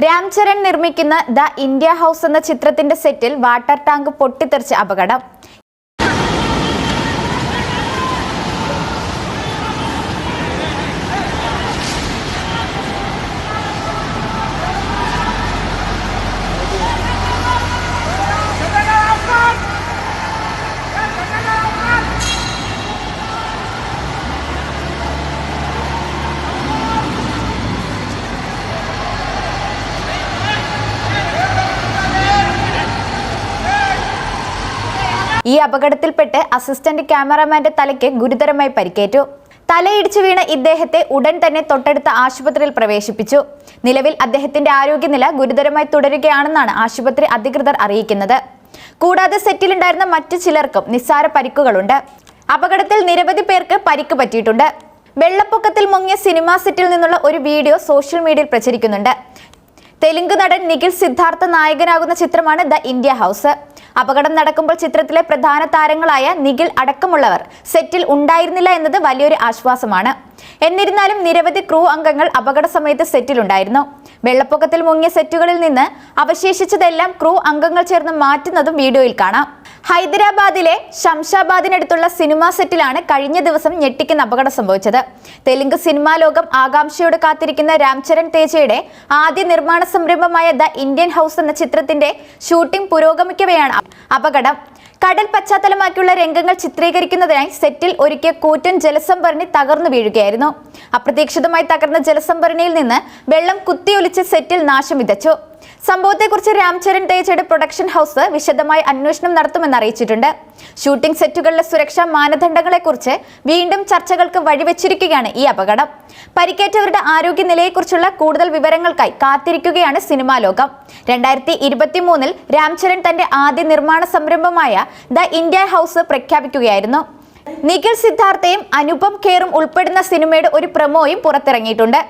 രാംചരൺ നിർമ്മിക്കുന്ന the India house എന്ന ചിത്രത്തിന്റെ സെറ്റിൽ വാട്ടർ ടാങ്ക് പൊട്ടിത്തെറിച്ച അപകടം. ഈ അപകടത്തിൽപ്പെട്ട് അസിസ്റ്റന്റ് ക്യാമറാമാന്റെ തലയ്ക്ക് ഗുരുതരമായി പരിക്കേറ്റു. തലയിടിച്ചു വീണ ഇദ്ദേഹത്തെ ഉടൻ തന്നെ തൊട്ടടുത്ത ആശുപത്രിയിൽ പ്രവേശിപ്പിച്ചു. നിലവിൽ അദ്ദേഹത്തിന്റെ ആരോഗ്യനില ഗുരുതരമായി തുടരുകയാണെന്നാണ് ആശുപത്രി അധികൃതർ അറിയിക്കുന്നത്. കൂടാതെ സെറ്റിലുണ്ടായിരുന്ന മറ്റു ചിലർക്കും നിസ്സാര പരിക്കുകളുണ്ട്. അപകടത്തിൽ നിരവധി പേർക്ക് പരിക്ക് പറ്റിയിട്ടുണ്ട്. വെള്ളപ്പൊക്കത്തിൽ മുങ്ങിയ സിനിമാ സെറ്റിൽ നിന്നുള്ള ഒരു വീഡിയോ സോഷ്യൽ മീഡിയയിൽ പ്രചരിക്കുന്നുണ്ട്. തെലുങ്ക് നടൻ നിഖിൽ സിദ്ധാർത്ഥ നായകനാകുന്ന ചിത്രമാണ് ദ ഇന്ത്യ ഹൗസ്. അപകടം നടക്കുമ്പോൾ ചിത്രത്തിലെ പ്രധാന താരങ്ങളായ നിഖിൽ അടക്കമുള്ളവർ സെറ്റിൽ ഉണ്ടായിരുന്നില്ല എന്നത് വലിയൊരു ആശ്വാസമാണ്. എന്നിരുന്നാലും നിരവധി ക്രൂ അംഗങ്ങൾ അപകട സമയത്ത് സെറ്റിലുണ്ടായിരുന്നു. വെള്ളപ്പൊക്കത്തിൽ മുങ്ങിയ സെറ്റുകളിൽ നിന്ന് അവശേഷിച്ചതെല്ലാം ക്രൂ അംഗങ്ങൾ ചേർന്ന് മാറ്റുന്നതും വീഡിയോയിൽ കാണാം. ഹൈദരാബാദിലെ ശംഷാബാദിനടുത്തുള്ള സിനിമാ സെറ്റിലാണ് കഴിഞ്ഞ ദിവസം ഞെട്ടിക്കുന്ന അപകടം സംഭവിച്ചത്. തെലുങ്ക് സിനിമാ ലോകം ആകാംക്ഷയോടെ കാത്തിരിക്കുന്ന രാംചരൺ തേജയുടെ ആദ്യ നിർമ്മാണ സംരംഭമായ ദ ഇന്ത്യൻ ഹൗസ് എന്ന ചിത്രത്തിന്റെ ഷൂട്ടിംഗ് പുരോഗമിക്കവെയാണ് അപകടം. കടൽ പശ്ചാത്തലമാക്കിയുള്ള രംഗങ്ങൾ ചിത്രീകരിക്കുന്നതിനായി സെറ്റിൽ ഒരുക്കിയ കൂറ്റൻ ജലസംഭരണി തകർന്നു വീഴുകയായിരുന്നു. അപ്രതീക്ഷിതമായി തകർന്ന ജലസംഭരണിയിൽ നിന്ന് വെള്ളം കുത്തിയൊലിച്ച് സെറ്റിൽ നാശം വിതച്ചു. സംഭവത്തെക്കുറിച്ച് രാംചരൺ തേജയുടെ പ്രൊഡക്ഷൻ ഹൗസ് വിശദമായ അന്വേഷണം നടത്തുമെന്ന് അറിയിച്ചിട്ടുണ്ട്. ഷൂട്ടിംഗ് സെറ്റുകളിലെ സുരക്ഷാ മാനദണ്ഡങ്ങളെക്കുറിച്ച് വീണ്ടും ചർച്ചകൾക്ക് വഴിവെച്ചിരിക്കുകയാണ് ഈ അപകടം. പരിക്കേറ്റവരുടെ ആരോഗ്യനിലയെക്കുറിച്ചുള്ള കൂടുതൽ വിവരങ്ങൾക്കായി കാത്തിരിക്കുകയാണ് സിനിമാ ലോകം. 2023 രാംചരൺ തന്റെ ആദ്യ നിർമ്മാണ സംരംഭമായ ദ ഇന്ത്യ ഹൗസ് പ്രഖ്യാപിക്കുകയായിരുന്നു. നിഖിൽ സിദ്ധാർത്ഥയും അനുപം ഖേറും ഉൾപ്പെടുന്ന സിനിമയുടെ ഒരു പ്രൊമോയും പുറത്തിറങ്ങിയിട്ടുണ്ട്.